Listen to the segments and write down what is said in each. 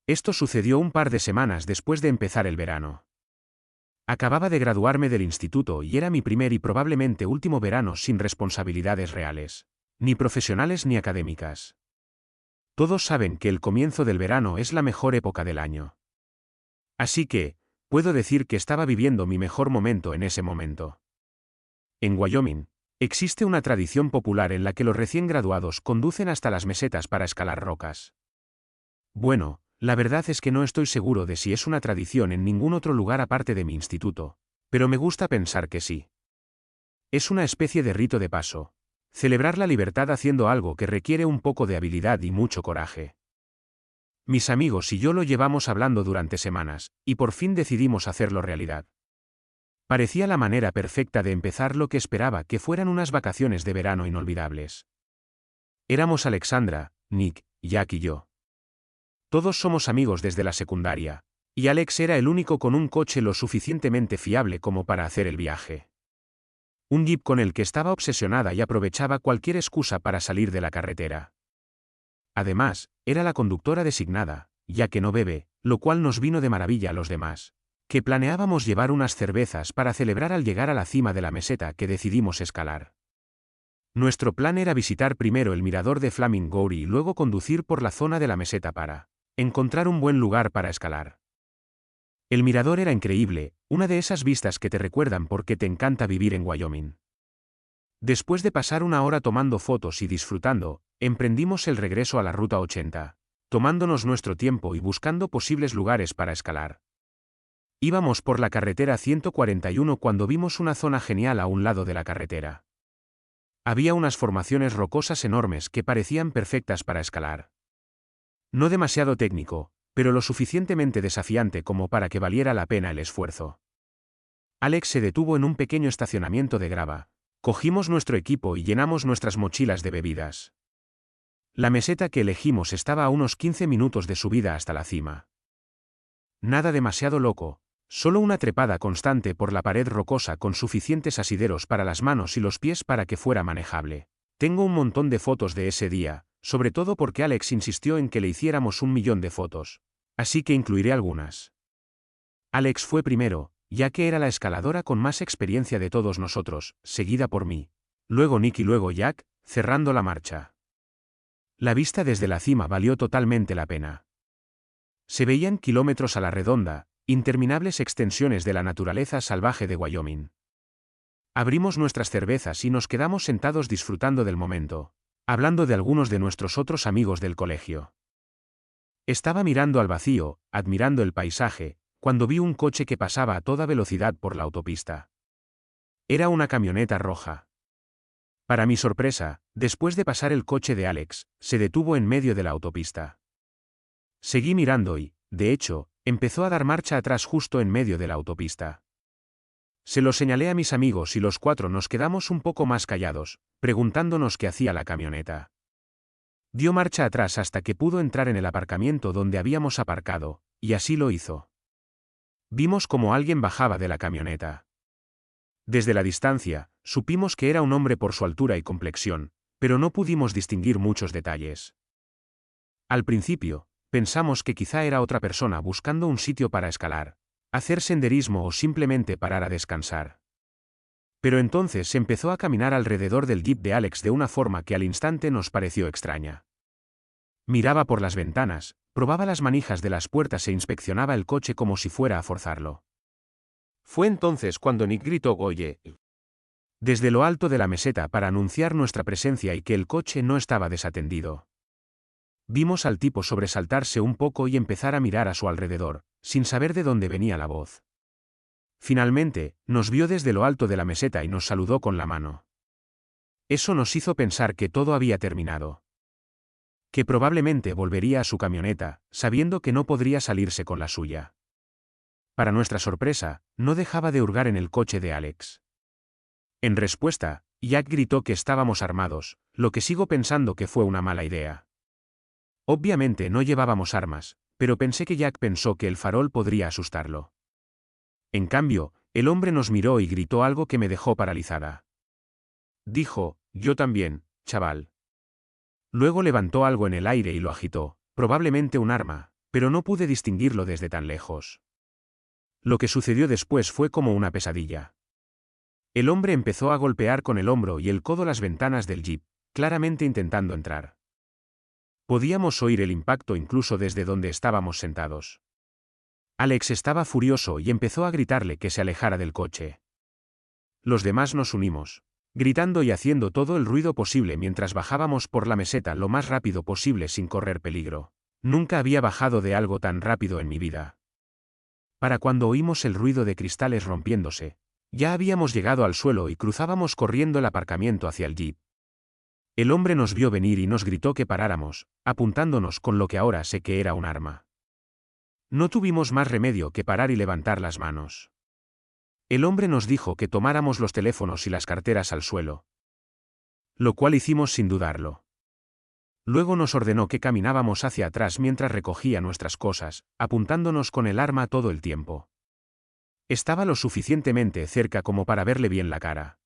Esto sucedió un par de semanas después de empezar el verano. Acababa de graduarme del instituto y era mi primer y probablemente último verano sin responsabilidades reales, ni profesionales ni académicas. Todos saben que el comienzo del verano es la mejor época del año. Así que, puedo decir que estaba viviendo mi mejor momento en ese momento. En Wyoming, existe una tradición popular en la que los recién graduados conducen hasta las mesetas para escalar rocas. Bueno, la verdad es que no estoy seguro de si es una tradición en ningún otro lugar aparte de mi instituto, pero me gusta pensar que sí. Es una especie de rito de paso. Celebrar la libertad haciendo algo que requiere un poco de habilidad y mucho coraje. Mis amigos y yo lo llevamos hablando durante semanas, y por fin decidimos hacerlo realidad. Parecía la manera perfecta de empezar lo que esperaba que fueran unas vacaciones de verano inolvidables. Éramos Alexandra, Nick, Jack y yo. Todos somos amigos desde la secundaria, y Alex era el único con un coche lo suficientemente fiable como para hacer el viaje. Un Jeep con el que estaba obsesionada y aprovechaba cualquier excusa para salir de la carretera. Además, era la conductora designada, ya que no bebe, lo cual nos vino de maravilla a los demás, que planeábamos llevar unas cervezas para celebrar al llegar a la cima de la meseta que decidimos escalar. Nuestro plan era visitar primero el mirador de Flaming Gorge y luego conducir por la zona de la meseta para encontrar un buen lugar para escalar. El mirador era increíble, una de esas vistas que te recuerdan por qué te encanta vivir en Wyoming. Después de pasar una hora tomando fotos y disfrutando, emprendimos el regreso a la Ruta 80, tomándonos nuestro tiempo y buscando posibles lugares para escalar. Íbamos por la carretera 141 cuando vimos una zona genial a un lado de la carretera. Había unas formaciones rocosas enormes que parecían perfectas para escalar. No demasiado técnico, pero lo suficientemente desafiante como para que valiera la pena el esfuerzo. Alex se detuvo en un pequeño estacionamiento de grava. Cogimos nuestro equipo y llenamos nuestras mochilas de bebidas. La meseta que elegimos estaba a unos 15 minutos de subida hasta la cima. Nada demasiado loco, solo una trepada constante por la pared rocosa con suficientes asideros para las manos y los pies para que fuera manejable. Tengo un montón de fotos de ese día, sobre todo porque Alex insistió en que le hiciéramos 1.000.000 de fotos, así que incluiré algunas. Alex fue primero, ya que era la escaladora con más experiencia de todos nosotros, seguida por mí. Luego Nick y luego Jack, cerrando la marcha. La vista desde la cima valió totalmente la pena. Se veían kilómetros a la redonda, interminables extensiones de la naturaleza salvaje de Wyoming. Abrimos nuestras cervezas y nos quedamos sentados disfrutando del momento, hablando de algunos de nuestros otros amigos del colegio. Estaba mirando al vacío, admirando el paisaje, cuando vi un coche que pasaba a toda velocidad por la autopista. Era una camioneta roja. Para mi sorpresa, después de pasar el coche de Alex, se detuvo en medio de la autopista. Seguí mirando y, de hecho, empezó a dar marcha atrás justo en medio de la autopista. Se lo señalé a mis amigos y los cuatro nos quedamos un poco más callados, preguntándonos qué hacía la camioneta. Dio marcha atrás hasta que pudo entrar en el aparcamiento donde habíamos aparcado, y así lo hizo. Vimos cómo alguien bajaba de la camioneta. Desde la distancia, supimos que era un hombre por su altura y complexión, pero no pudimos distinguir muchos detalles. Al principio, pensamos que quizá era otra persona buscando un sitio para escalar, hacer senderismo o simplemente parar a descansar. Pero entonces empezó a caminar alrededor del Jeep de Alex de una forma que al instante nos pareció extraña. Miraba por las ventanas, probaba las manijas de las puertas e inspeccionaba el coche como si fuera a forzarlo. Fue entonces cuando Nick gritó "Oye" desde lo alto de la meseta para anunciar nuestra presencia y que el coche no estaba desatendido. Vimos al tipo sobresaltarse un poco y empezar a mirar a su alrededor, sin saber de dónde venía la voz. Finalmente, nos vio desde lo alto de la meseta y nos saludó con la mano. Eso nos hizo pensar que todo había terminado. Que probablemente volvería a su camioneta, sabiendo que no podría salirse con la suya. Para nuestra sorpresa, no dejaba de hurgar en el coche de Alex. En respuesta, Jack gritó que estábamos armados, lo que sigo pensando que fue una mala idea. Obviamente no llevábamos armas, pero pensé que Jack pensó que el farol podría asustarlo. En cambio, el hombre nos miró y gritó algo que me dejó paralizada. Dijo, "Yo también, chaval". Luego levantó algo en el aire y lo agitó, probablemente un arma, pero no pude distinguirlo desde tan lejos. Lo que sucedió después fue como una pesadilla. El hombre empezó a golpear con el hombro y el codo las ventanas del jeep, claramente intentando entrar. Podíamos oír el impacto incluso desde donde estábamos sentados. Alex estaba furioso y empezó a gritarle que se alejara del coche. Los demás nos unimos, gritando y haciendo todo el ruido posible mientras bajábamos por la meseta lo más rápido posible sin correr peligro. Nunca había bajado de algo tan rápido en mi vida. Para cuando oímos el ruido de cristales rompiéndose, ya habíamos llegado al suelo y cruzábamos corriendo el aparcamiento hacia el jeep. El hombre nos vio venir y nos gritó que paráramos, apuntándonos con lo que ahora sé que era un arma. No tuvimos más remedio que parar y levantar las manos. El hombre nos dijo que tomáramos los teléfonos y las carteras al suelo, lo cual hicimos sin dudarlo. Luego nos ordenó que caminábamos hacia atrás mientras recogía nuestras cosas, apuntándonos con el arma todo el tiempo. Estaba lo suficientemente cerca como para verle bien la cara.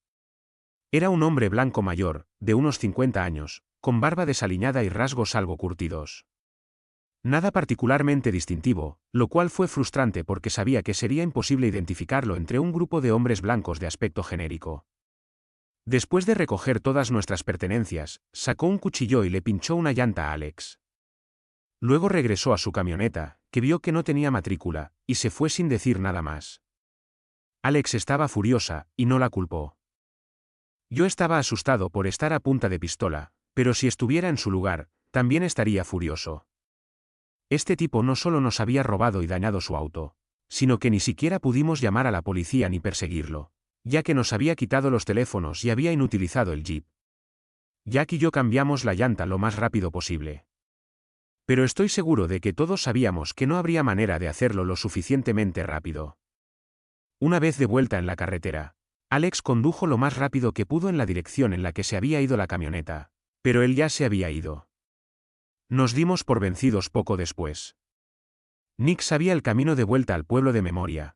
Era un hombre blanco mayor, de unos 50 años, con barba desaliñada y rasgos algo curtidos. Nada particularmente distintivo, lo cual fue frustrante porque sabía que sería imposible identificarlo entre un grupo de hombres blancos de aspecto genérico. Después de recoger todas nuestras pertenencias, sacó un cuchillo y le pinchó una llanta a Alex. Luego regresó a su camioneta, que vio que no tenía matrícula, y se fue sin decir nada más. Alex estaba furiosa, y no la culpó. Yo estaba asustado por estar a punta de pistola, pero si estuviera en su lugar, también estaría furioso. Este tipo no solo nos había robado y dañado su auto, sino que ni siquiera pudimos llamar a la policía ni perseguirlo, ya que nos había quitado los teléfonos y había inutilizado el jeep. Jack y yo cambiamos la llanta lo más rápido posible. Pero estoy seguro de que todos sabíamos que no habría manera de hacerlo lo suficientemente rápido. Una vez de vuelta en la carretera, Alex condujo lo más rápido que pudo en la dirección en la que se había ido la camioneta, pero él ya se había ido. Nos dimos por vencidos poco después. Nick sabía el camino de vuelta al pueblo de memoria.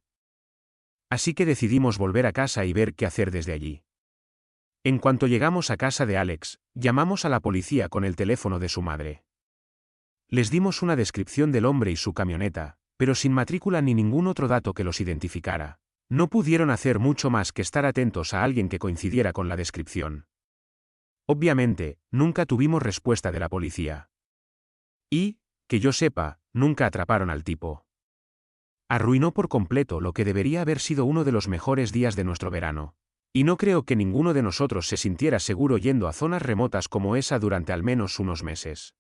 Así que decidimos volver a casa y ver qué hacer desde allí. En cuanto llegamos a casa de Alex, llamamos a la policía con el teléfono de su madre. Les dimos una descripción del hombre y su camioneta, pero sin matrícula ni ningún otro dato que los identificara. No pudieron hacer mucho más que estar atentos a alguien que coincidiera con la descripción. Obviamente, nunca tuvimos respuesta de la policía. Y, que yo sepa, nunca atraparon al tipo. Arruinó por completo lo que debería haber sido uno de los mejores días de nuestro verano. Y no creo que ninguno de nosotros se sintiera seguro yendo a zonas remotas como esa durante al menos unos meses.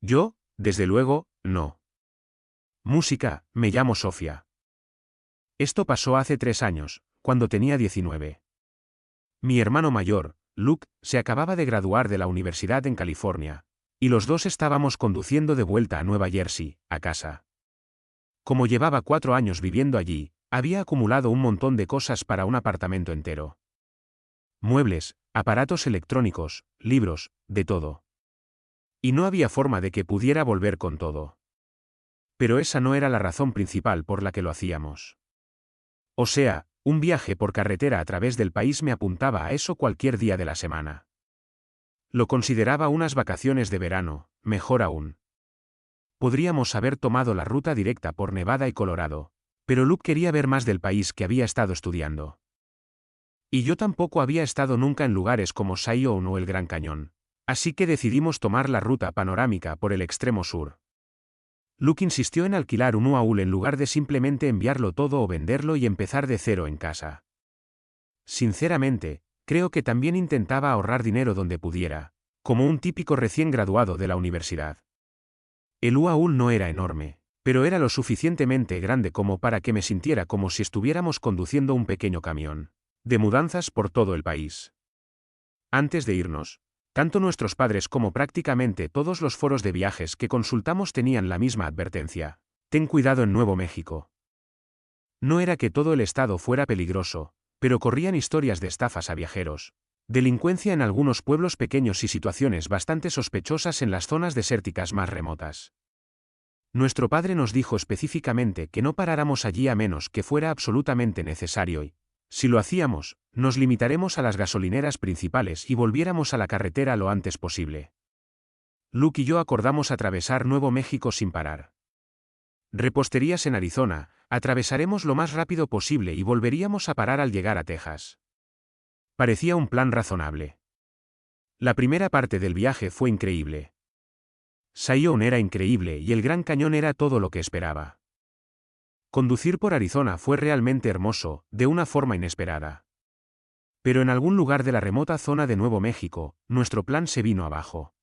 Yo, desde luego, no. Música, me llamo Sofía. Esto pasó hace 3 años, cuando tenía 19. Mi hermano mayor, Luke, se acababa de graduar de la universidad en California, y los dos estábamos conduciendo de vuelta a Nueva Jersey, a casa. Como llevaba 4 años viviendo allí, había acumulado un montón de cosas para un apartamento entero. Muebles, aparatos electrónicos, libros, de todo. Y no había forma de que pudiera volver con todo. Pero esa no era la razón principal por la que lo hacíamos. O sea, un viaje por carretera a través del país me apuntaba a eso cualquier día de la semana. Lo consideraba unas vacaciones de verano, mejor aún. Podríamos haber tomado la ruta directa por Nevada y Colorado, pero Luke quería ver más del país que había estado estudiando. Y yo tampoco había estado nunca en lugares como Zion o el Gran Cañón, así que decidimos tomar la ruta panorámica por el extremo sur. Luke insistió en alquilar un UAU en lugar de simplemente enviarlo todo o venderlo y empezar de cero en casa. Sinceramente, creo que también intentaba ahorrar dinero donde pudiera, como un típico recién graduado de la universidad. El UAU no era enorme, pero era lo suficientemente grande como para que me sintiera como si estuviéramos conduciendo un pequeño camión de mudanzas por todo el país. Antes de irnos, tanto nuestros padres como prácticamente todos los foros de viajes que consultamos tenían la misma advertencia: ten cuidado en Nuevo México. No era que todo el estado fuera peligroso, pero corrían historias de estafas a viajeros, delincuencia en algunos pueblos pequeños y situaciones bastante sospechosas en las zonas desérticas más remotas. Nuestro padre nos dijo específicamente que no paráramos allí a menos que fuera absolutamente necesario y, si lo hacíamos, nos limitaremos a las gasolineras principales y volviéramos a la carretera lo antes posible. Luke y yo acordamos atravesar Nuevo México sin parar. Reposterías en Arizona, atravesaremos lo más rápido posible y volveríamos a parar al llegar a Texas. Parecía un plan razonable. La primera parte del viaje fue increíble. Zion era increíble y el Gran Cañón era todo lo que esperaba. Conducir por Arizona fue realmente hermoso, de una forma inesperada. Pero en algún lugar de la remota zona de Nuevo México, nuestro plan se vino abajo.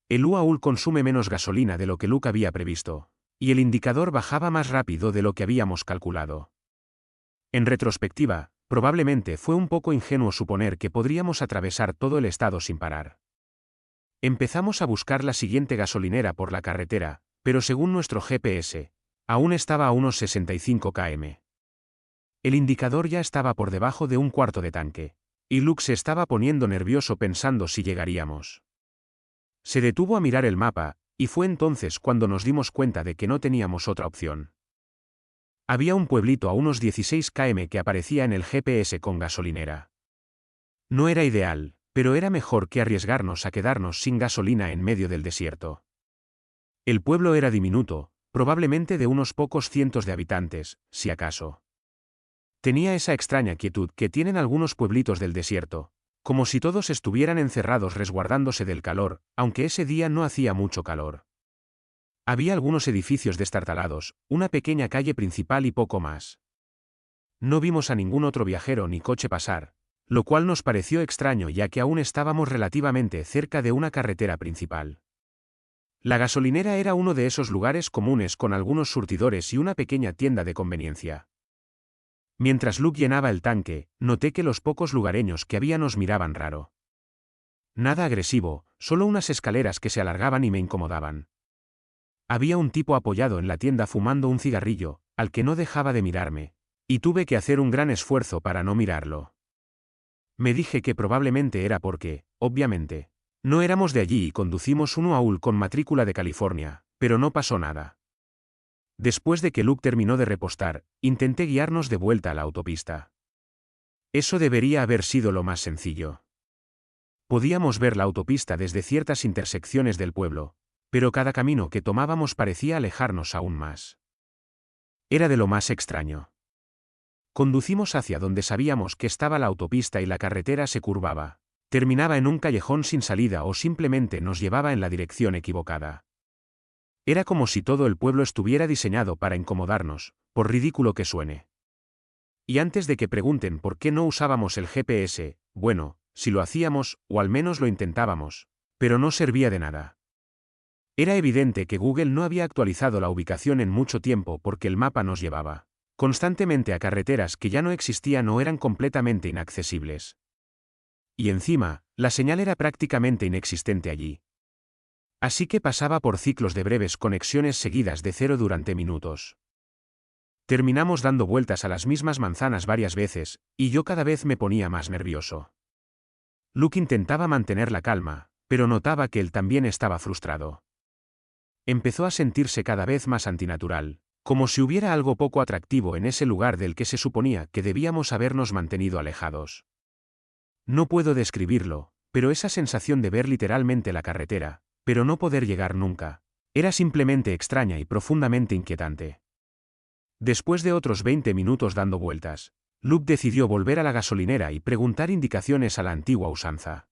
El UAU consume menos gasolina de lo que Luke había previsto, y el indicador bajaba más rápido de lo que habíamos calculado. En retrospectiva, probablemente fue un poco ingenuo suponer que podríamos atravesar todo el estado sin parar. Empezamos a buscar la siguiente gasolinera por la carretera, pero según nuestro GPS, aún estaba a unos 65 km. El indicador ya estaba por debajo de un cuarto de tanque, y Luke se estaba poniendo nervioso pensando si llegaríamos. Se detuvo a mirar el mapa, y fue entonces cuando nos dimos cuenta de que no teníamos otra opción. Había un pueblito a unos 16 km que aparecía en el GPS con gasolinera. No era ideal, pero era mejor que arriesgarnos a quedarnos sin gasolina en medio del desierto. El pueblo era diminuto, probablemente de unos pocos cientos de habitantes, si acaso. Tenía esa extraña quietud que tienen algunos pueblitos del desierto, como si todos estuvieran encerrados resguardándose del calor, aunque ese día no hacía mucho calor. Había algunos edificios destartalados, una pequeña calle principal y poco más. No vimos a ningún otro viajero ni coche pasar, lo cual nos pareció extraño ya que aún estábamos relativamente cerca de una carretera principal. La gasolinera era uno de esos lugares comunes con algunos surtidores y una pequeña tienda de conveniencia. Mientras Luke llenaba el tanque, noté que los pocos lugareños que había nos miraban raro. Nada agresivo, solo unas escaleras que se alargaban y me incomodaban. Había un tipo apoyado en la tienda fumando un cigarrillo, al que no dejaba de mirarme, y tuve que hacer un gran esfuerzo para no mirarlo. Me dije que probablemente era porque, obviamente, no éramos de allí y conducimos un UAU con matrícula de California, pero no pasó nada. Después de que Luke terminó de repostar, intenté guiarnos de vuelta a la autopista. Eso debería haber sido lo más sencillo. Podíamos ver la autopista desde ciertas intersecciones del pueblo, pero cada camino que tomábamos parecía alejarnos aún más. Era de lo más extraño. Conducimos hacia donde sabíamos que estaba la autopista y la carretera se curvaba, terminaba en un callejón sin salida o simplemente nos llevaba en la dirección equivocada. Era como si todo el pueblo estuviera diseñado para incomodarnos, por ridículo que suene. Y antes de que pregunten por qué no usábamos el GPS, bueno, si lo hacíamos, o al menos lo intentábamos, pero no servía de nada. Era evidente que Google no había actualizado la ubicación en mucho tiempo porque el mapa nos llevaba constantemente a carreteras que ya no existían o eran completamente inaccesibles. Y encima, la señal era prácticamente inexistente allí. Así que pasaba por ciclos de breves conexiones seguidas de cero durante minutos. Terminamos dando vueltas a las mismas manzanas varias veces, y yo cada vez me ponía más nervioso. Luke intentaba mantener la calma, pero notaba que él también estaba frustrado. Empezó a sentirse cada vez más antinatural, como si hubiera algo poco atractivo en ese lugar del que se suponía que debíamos habernos mantenido alejados. No puedo describirlo, pero esa sensación de ver literalmente la carretera, pero no poder llegar nunca, era simplemente extraña y profundamente inquietante. Después de otros 20 minutos dando vueltas, Luke decidió volver a la gasolinera y preguntar indicaciones a la antigua usanza.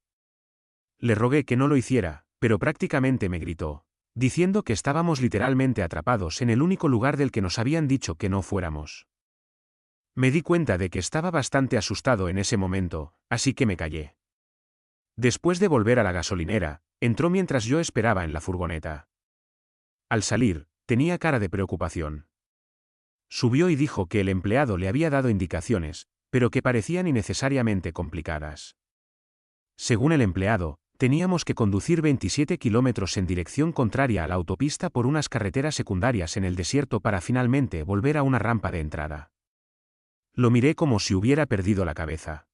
Le rogué que no lo hiciera, pero prácticamente me gritó, diciendo que estábamos literalmente atrapados en el único lugar del que nos habían dicho que no fuéramos. Me di cuenta de que estaba bastante asustado en ese momento, así que me callé. Después de volver a la gasolinera, entró mientras yo esperaba en la furgoneta. Al salir, tenía cara de preocupación. Subió y dijo que el empleado le había dado indicaciones, pero que parecían innecesariamente complicadas. Según el empleado, teníamos que conducir 27 kilómetros en dirección contraria a la autopista por unas carreteras secundarias en el desierto para finalmente volver a una rampa de entrada. Lo miré como si hubiera perdido la cabeza.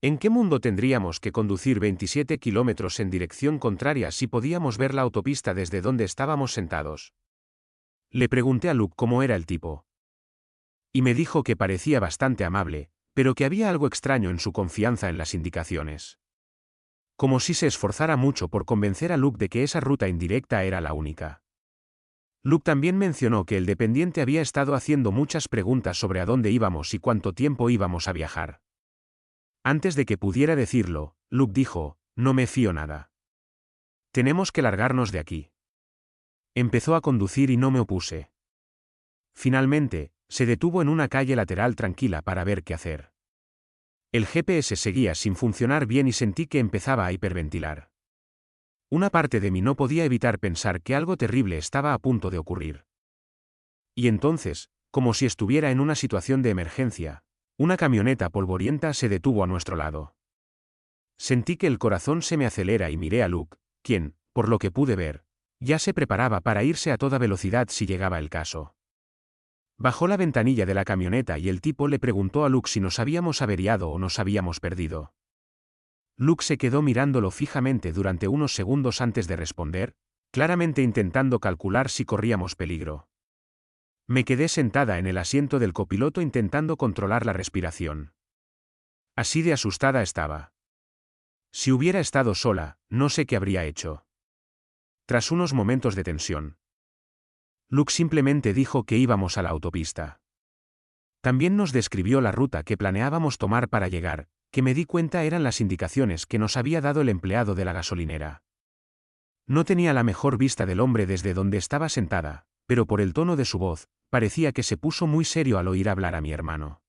¿En qué mundo tendríamos que conducir 27 kilómetros en dirección contraria si podíamos ver la autopista desde donde estábamos sentados? Le pregunté a Luke cómo era el tipo. Y me dijo que parecía bastante amable, pero que había algo extraño en su confianza en las indicaciones. Como si se esforzara mucho por convencer a Luke de que esa ruta indirecta era la única. Luke también mencionó que el dependiente había estado haciendo muchas preguntas sobre a dónde íbamos y cuánto tiempo íbamos a viajar. Antes de que pudiera decirlo, Luke dijo, no me fío nada. Tenemos que largarnos de aquí. Empezó a conducir y no me opuse. Finalmente, se detuvo en una calle lateral tranquila para ver qué hacer. El GPS seguía sin funcionar bien y sentí que empezaba a hiperventilar. Una parte de mí no podía evitar pensar que algo terrible estaba a punto de ocurrir. Y entonces, como si estuviera en una situación de emergencia, una camioneta polvorienta se detuvo a nuestro lado. Sentí que el corazón se me acelera y miré a Luke, quien, por lo que pude ver, ya se preparaba para irse a toda velocidad si llegaba el caso. Bajó la ventanilla de la camioneta y el tipo le preguntó a Luke si nos habíamos averiado o nos habíamos perdido. Luke se quedó mirándolo fijamente durante unos segundos antes de responder, claramente intentando calcular si corríamos peligro. Me quedé sentada en el asiento del copiloto intentando controlar la respiración. Así de asustada estaba. Si hubiera estado sola, no sé qué habría hecho. Tras unos momentos de tensión, Luke simplemente dijo que íbamos a la autopista. También nos describió la ruta que planeábamos tomar para llegar, que me di cuenta eran las indicaciones que nos había dado el empleado de la gasolinera. No tenía la mejor vista del hombre desde donde estaba sentada, pero por el tono de su voz, parecía que se puso muy serio al oír hablar a mi hermano.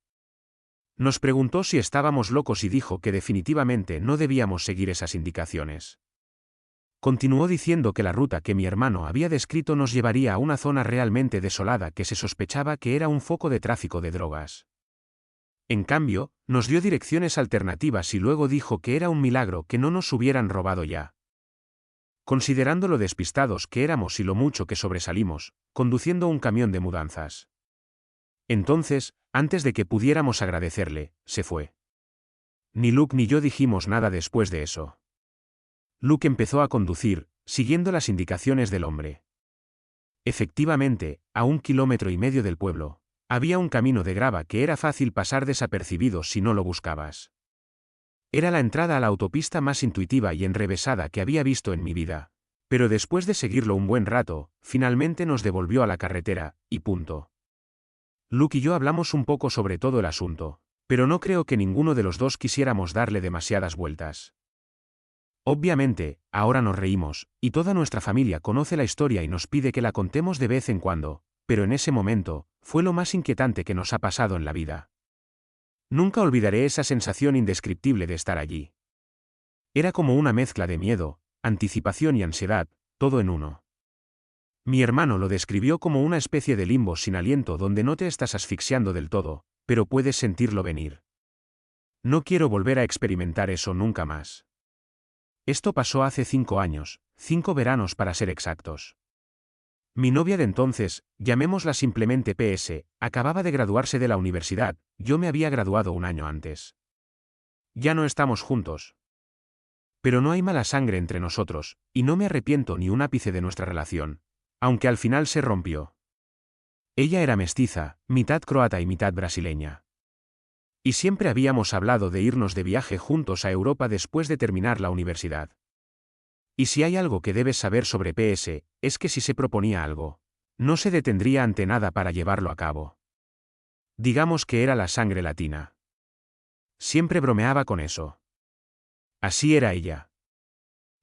Nos preguntó si estábamos locos y dijo que definitivamente no debíamos seguir esas indicaciones. Continuó diciendo que la ruta que mi hermano había descrito nos llevaría a una zona realmente desolada que se sospechaba que era un foco de tráfico de drogas. En cambio, nos dio direcciones alternativas y luego dijo que era un milagro que no nos hubieran robado ya. Considerando lo despistados que éramos y lo mucho que sobresalimos, conduciendo un camión de mudanzas. Entonces, antes de que pudiéramos agradecerle, se fue. Ni Luke ni yo dijimos nada después de eso. Luke empezó a conducir, siguiendo las indicaciones del hombre. Efectivamente, a 1,5 kilómetros del pueblo, había un camino de grava que era fácil pasar desapercibido si no lo buscabas. Era la entrada a la autopista más intuitiva y enrevesada que había visto en mi vida, pero después de seguirlo un buen rato, finalmente nos devolvió a la carretera, y punto. Luke y yo hablamos un poco sobre todo el asunto, pero no creo que ninguno de los dos quisiéramos darle demasiadas vueltas. Obviamente, ahora nos reímos, y toda nuestra familia conoce la historia y nos pide que la contemos de vez en cuando, pero en ese momento, fue lo más inquietante que nos ha pasado en la vida. Nunca olvidaré esa sensación indescriptible de estar allí. Era como una mezcla de miedo, anticipación y ansiedad, todo en uno. Mi hermano lo describió como una especie de limbo sin aliento donde no te estás asfixiando del todo, pero puedes sentirlo venir. No quiero volver a experimentar eso nunca más. Esto pasó hace 5 años, 5 veranos para ser exactos. Mi novia de entonces, llamémosla simplemente PS, acababa de graduarse de la universidad, yo me había graduado un año antes. Ya no estamos juntos. Pero no hay mala sangre entre nosotros, y no me arrepiento ni un ápice de nuestra relación, aunque al final se rompió. Ella era mestiza, mitad croata y mitad brasileña. Y siempre habíamos hablado de irnos de viaje juntos a Europa después de terminar la universidad. Y si hay algo que debes saber sobre PS, es que si se proponía algo, no se detendría ante nada para llevarlo a cabo. Digamos que era la sangre latina. Siempre bromeaba con eso. Así era ella.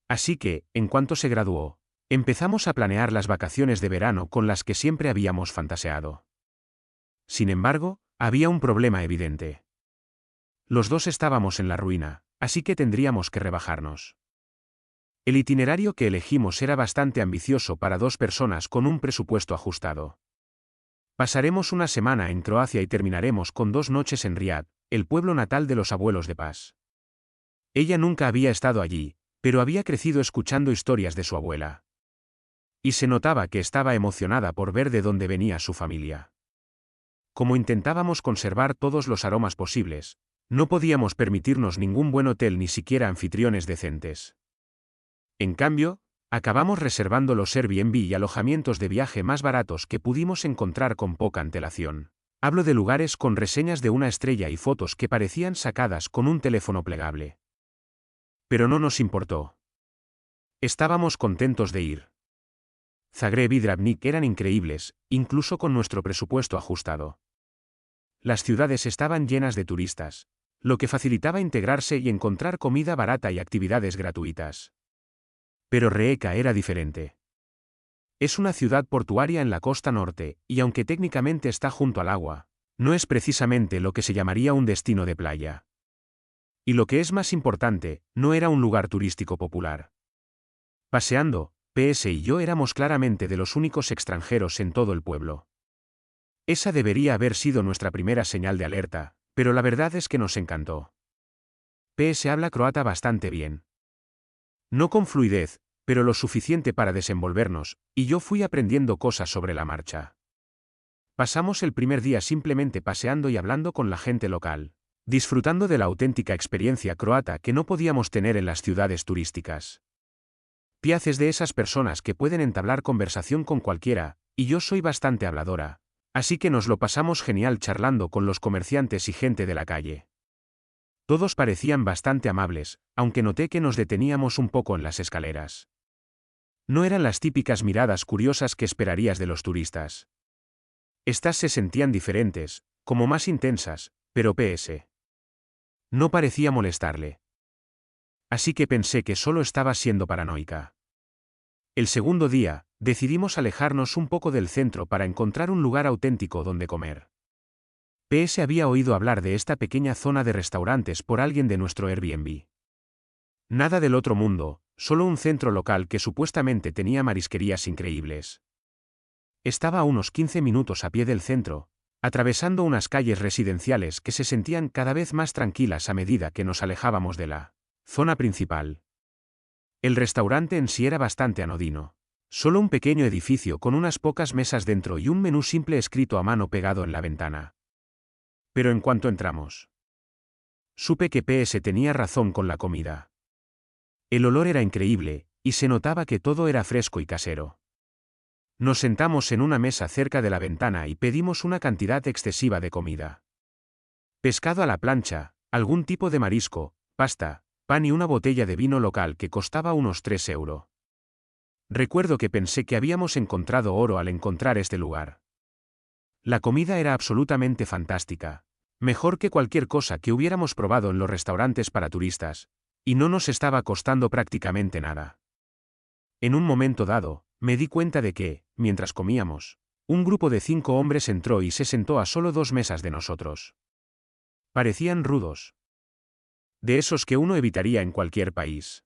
Así que, en cuanto se graduó, empezamos a planear las vacaciones de verano con las que siempre habíamos fantaseado. Sin embargo, había un problema evidente. Los dos estábamos en la ruina, así que tendríamos que rebajarnos. El itinerario que elegimos era bastante ambicioso para 2 personas con un presupuesto ajustado. Pasaremos una semana en Croacia y terminaremos con 2 noches en Riad, el pueblo natal de los abuelos de Paz. Ella nunca había estado allí, pero había crecido escuchando historias de su abuela. Y se notaba que estaba emocionada por ver de dónde venía su familia. Como intentábamos conservar todos los aromas posibles, no podíamos permitirnos ningún buen hotel ni siquiera anfitriones decentes. En cambio, acabamos reservando los Airbnb y alojamientos de viaje más baratos que pudimos encontrar con poca antelación. Hablo de lugares con reseñas de 1 estrella y fotos que parecían sacadas con un teléfono plegable. Pero no nos importó. Estábamos contentos de ir. Zagreb y Dravnik eran increíbles, incluso con nuestro presupuesto ajustado. Las ciudades estaban llenas de turistas, lo que facilitaba integrarse y encontrar comida barata y actividades gratuitas. Pero Rijeka era diferente. Es una ciudad portuaria en la costa norte, y aunque técnicamente está junto al agua, no es precisamente lo que se llamaría un destino de playa. Y lo que es más importante, no era un lugar turístico popular. Paseando, PS y yo éramos claramente de los únicos extranjeros en todo el pueblo. Esa debería haber sido nuestra primera señal de alerta, pero la verdad es que nos encantó. PS habla croata bastante bien. No con fluidez, pero lo suficiente para desenvolvernos, y yo fui aprendiendo cosas sobre la marcha. Pasamos el primer día simplemente paseando y hablando con la gente local, disfrutando de la auténtica experiencia croata que no podíamos tener en las ciudades turísticas. Piaz es de esas personas que pueden entablar conversación con cualquiera, y yo soy bastante habladora, así que nos lo pasamos genial charlando con los comerciantes y gente de la calle. Todos parecían bastante amables, aunque noté que nos deteníamos un poco en las escaleras. No eran las típicas miradas curiosas que esperarías de los turistas. Estas se sentían diferentes, como más intensas, pero PS. No parecía molestarle. Así que pensé que solo estaba siendo paranoica. El segundo día, decidimos alejarnos un poco del centro para encontrar un lugar auténtico donde comer. PS había oído hablar de esta pequeña zona de restaurantes por alguien de nuestro Airbnb. Nada del otro mundo, solo un centro local que supuestamente tenía marisquerías increíbles. Estaba a unos 15 minutos a pie del centro, atravesando unas calles residenciales que se sentían cada vez más tranquilas a medida que nos alejábamos de la zona principal. El restaurante en sí era bastante anodino. Solo un pequeño edificio con unas pocas mesas dentro y un menú simple escrito a mano pegado en la ventana. Pero en cuanto entramos, supe que PS tenía razón con la comida. El olor era increíble, y se notaba que todo era fresco y casero. Nos sentamos en una mesa cerca de la ventana y pedimos una cantidad excesiva de comida. Pescado a la plancha, algún tipo de marisco, pasta, pan y una botella de vino local que costaba unos 3 euros. Recuerdo que pensé que habíamos encontrado oro al encontrar este lugar. La comida era absolutamente fantástica, mejor que cualquier cosa que hubiéramos probado en los restaurantes para turistas, y no nos estaba costando prácticamente nada. En un momento dado, me di cuenta de que, mientras comíamos, un grupo de 5 hombres entró y se sentó a solo 2 mesas de nosotros. Parecían rudos. De esos que uno evitaría en cualquier país.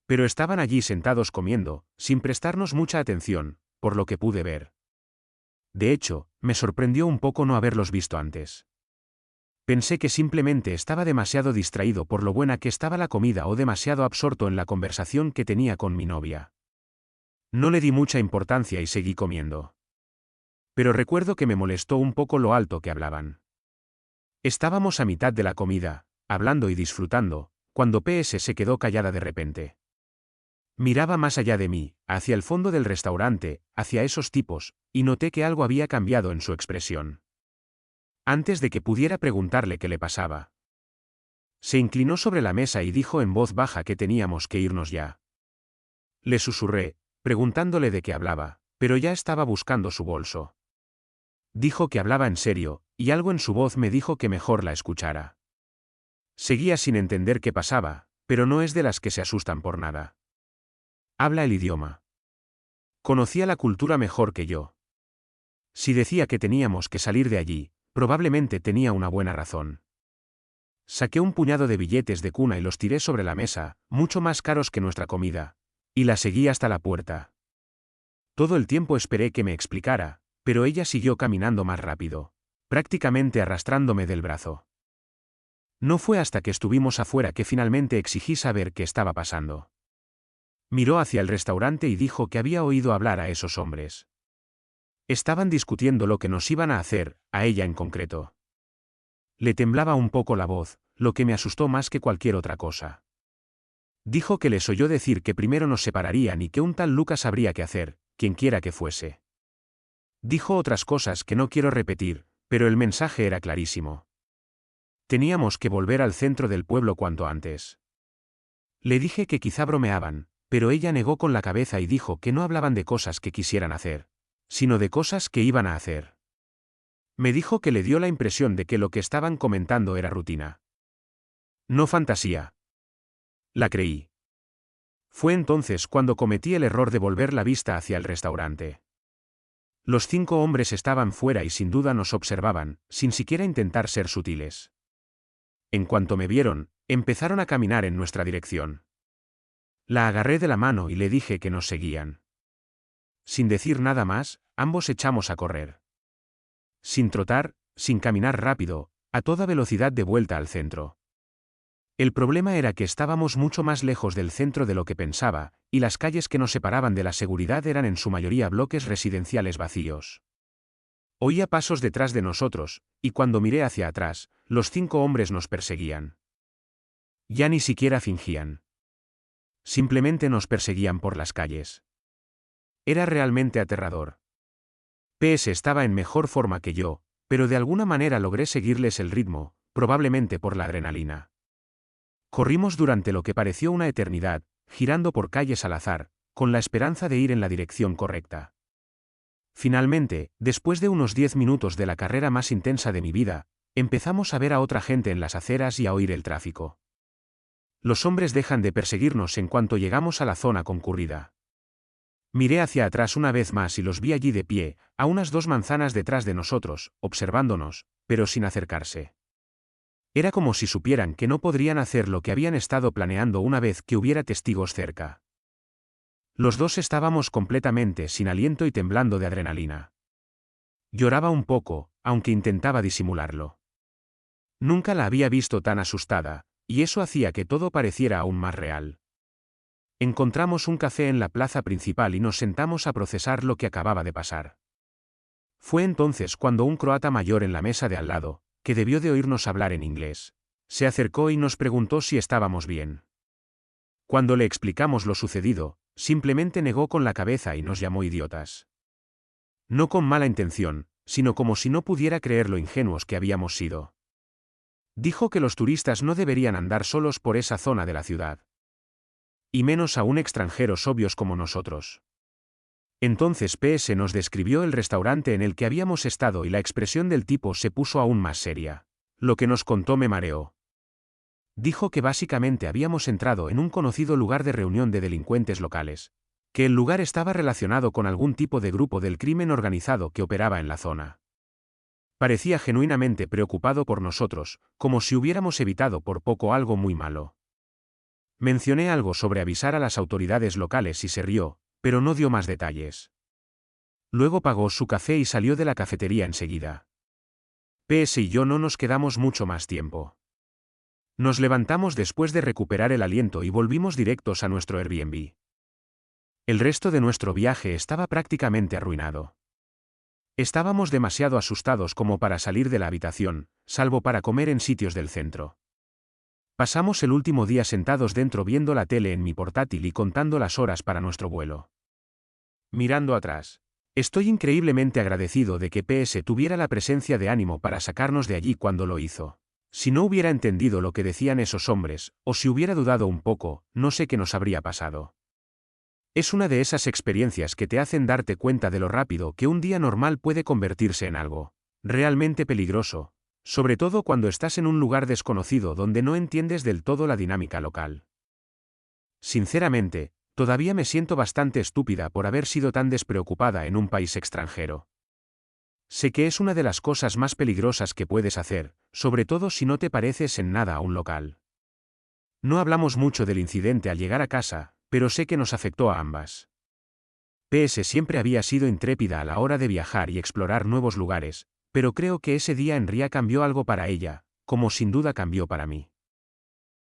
Pero estaban allí sentados comiendo, sin prestarnos mucha atención, por lo que pude ver. De hecho, me sorprendió un poco no haberlos visto antes. Pensé que simplemente estaba demasiado distraído por lo buena que estaba la comida o demasiado absorto en la conversación que tenía con mi novia. No le di mucha importancia y seguí comiendo. Pero recuerdo que me molestó un poco lo alto que hablaban. Estábamos a mitad de la comida, hablando y disfrutando, cuando PS se quedó callada de repente. Miraba más allá de mí, hacia el fondo del restaurante, hacia esos tipos, y noté que algo había cambiado en su expresión. Antes de que pudiera preguntarle qué le pasaba, se inclinó sobre la mesa y dijo en voz baja que teníamos que irnos ya. Le susurré, preguntándole de qué hablaba, pero ya estaba buscando su bolso. Dijo que hablaba en serio, y algo en su voz me dijo que mejor la escuchara. Seguía sin entender qué pasaba, pero no es de las que se asustan por nada. Habla el idioma. Conocía la cultura mejor que yo. Si decía que teníamos que salir de allí, probablemente tenía una buena razón. Saqué un puñado de billetes de cuna y los tiré sobre la mesa, mucho más caros que nuestra comida, y la seguí hasta la puerta. Todo el tiempo esperé que me explicara, pero ella siguió caminando más rápido, prácticamente arrastrándome del brazo. No fue hasta que estuvimos afuera que finalmente exigí saber qué estaba pasando. Miró hacia el restaurante y dijo que había oído hablar a esos hombres. Estaban discutiendo lo que nos iban a hacer, a ella en concreto. Le temblaba un poco la voz, lo que me asustó más que cualquier otra cosa. Dijo que les oyó decir que primero nos separarían y que un tal Lucas habría que hacer, quienquiera que fuese. Dijo otras cosas que no quiero repetir, pero el mensaje era clarísimo. Teníamos que volver al centro del pueblo cuanto antes. Le dije que quizá bromeaban, pero ella negó con la cabeza y dijo que no hablaban de cosas que quisieran hacer, sino de cosas que iban a hacer. Me dijo que le dio la impresión de que lo que estaban comentando era rutina. No fantasía. La creí. Fue entonces cuando cometí el error de volver la vista hacia el restaurante. Los 5 hombres estaban fuera y sin duda nos observaban, sin siquiera intentar ser sutiles. En cuanto me vieron, empezaron a caminar en nuestra dirección. La agarré de la mano y le dije que nos seguían. Sin decir nada más, ambos echamos a correr. Sin trotar, sin caminar rápido, a toda velocidad de vuelta al centro. El problema era que estábamos mucho más lejos del centro de lo que pensaba, y las calles que nos separaban de la seguridad eran en su mayoría bloques residenciales vacíos. Oía pasos detrás de nosotros, y cuando miré hacia atrás, los 5 hombres nos perseguían. Ya ni siquiera fingían. Simplemente nos perseguían por las calles. Era realmente aterrador. PS estaba en mejor forma que yo, pero de alguna manera logré seguirles el ritmo, probablemente por la adrenalina. Corrimos durante lo que pareció una eternidad, girando por calles al azar, con la esperanza de ir en la dirección correcta. Finalmente, después de unos 10 minutos de la carrera más intensa de mi vida, empezamos a ver a otra gente en las aceras y a oír el tráfico. Los hombres dejan de perseguirnos en cuanto llegamos a la zona concurrida. Miré hacia atrás una vez más y los vi allí de pie, a unas 2 manzanas detrás de nosotros, observándonos, pero sin acercarse. Era como si supieran que no podrían hacer lo que habían estado planeando una vez que hubiera testigos cerca. Los 2 estábamos completamente sin aliento y temblando de adrenalina. Lloraba un poco, aunque intentaba disimularlo. Nunca la había visto tan asustada, y eso hacía que todo pareciera aún más real. Encontramos un café en la plaza principal y nos sentamos a procesar lo que acababa de pasar. Fue entonces cuando un croata mayor en la mesa de al lado, que debió de oírnos hablar en inglés, se acercó y nos preguntó si estábamos bien. Cuando le explicamos lo sucedido, simplemente negó con la cabeza y nos llamó idiotas. No con mala intención, sino como si no pudiera creer lo ingenuos que habíamos sido. Dijo que los turistas no deberían andar solos por esa zona de la ciudad. Y menos aún extranjeros obvios como nosotros. Entonces PS nos describió el restaurante en el que habíamos estado y la expresión del tipo se puso aún más seria. Lo que nos contó me mareó. Dijo que básicamente habíamos entrado en un conocido lugar de reunión de delincuentes locales, que el lugar estaba relacionado con algún tipo de grupo del crimen organizado que operaba en la zona. Parecía genuinamente preocupado por nosotros, como si hubiéramos evitado por poco algo muy malo. Mencioné algo sobre avisar a las autoridades locales y se rió, pero no dio más detalles. Luego pagó su café y salió de la cafetería enseguida. PS y yo no nos quedamos mucho más tiempo. Nos levantamos después de recuperar el aliento y volvimos directos a nuestro Airbnb. El resto de nuestro viaje estaba prácticamente arruinado. Estábamos demasiado asustados como para salir de la habitación, salvo para comer en sitios del centro. Pasamos el último día sentados dentro viendo la tele en mi portátil y contando las horas para nuestro vuelo. Mirando atrás, estoy increíblemente agradecido de que PS tuviera la presencia de ánimo para sacarnos de allí cuando lo hizo. Si no hubiera entendido lo que decían esos hombres, o si hubiera dudado un poco, no sé qué nos habría pasado. Es una de esas experiencias que te hacen darte cuenta de lo rápido que un día normal puede convertirse en algo realmente peligroso, sobre todo cuando estás en un lugar desconocido donde no entiendes del todo la dinámica local. Sinceramente, todavía me siento bastante estúpida por haber sido tan despreocupada en un país extranjero. Sé que es una de las cosas más peligrosas que puedes hacer, sobre todo si no te pareces en nada a un local. No hablamos mucho del incidente al llegar a casa, pero sé que nos afectó a ambas. PS siempre había sido intrépida a la hora de viajar y explorar nuevos lugares, pero creo que ese día en Ría cambió algo para ella, como sin duda cambió para mí.